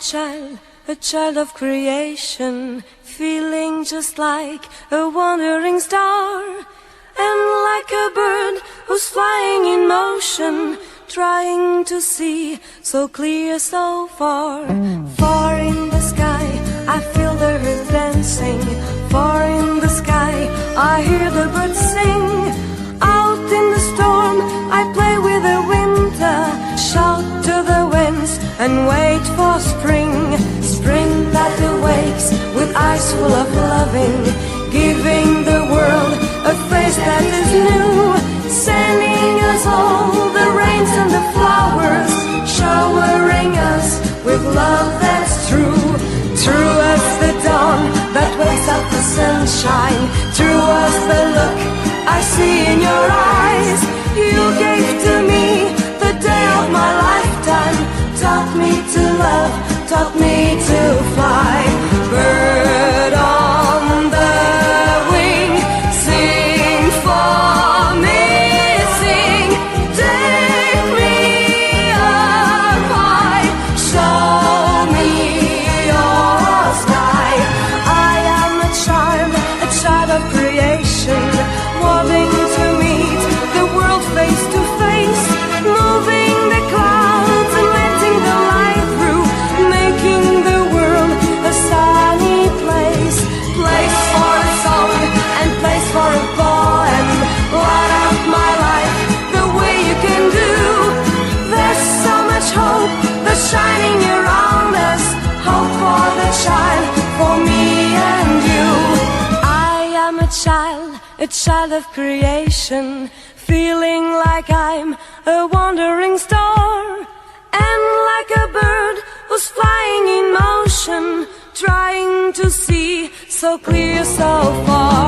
a child of creation, feeling just like a wandering star, and like a bird who's flying in motion, trying to see so clear so far. Far in the sky, I feel the earth dancing. Far in the sky, I hear the birds sing. Out in the storm, I play with the winter, shout to the winds and wait for spring. Spring that awakes with eyes full of loving, giving the world a face that is new, sending us all the rains and the flowers, showering us with love that's true. True as the dawn that wakes up the sunshine, true as the look I see in your eyes. You gave to me the day of my lifetime, taught me to love, taught me to fly. Bird on the wing, sing for me, sing, take me up high, show me your sky. I am a child of creation, wanting to meet the world face to face, moving the clouds and letting the light through, making the world a sunny place. Place for a song and place for a poem. Light up my life the way you can do. There's so much hope that's shining around us, hope for the child, for me and you. I am a child of creation, feeling like I'm a wandering star, and like a bird who's flying in motion, trying to see so clear so far.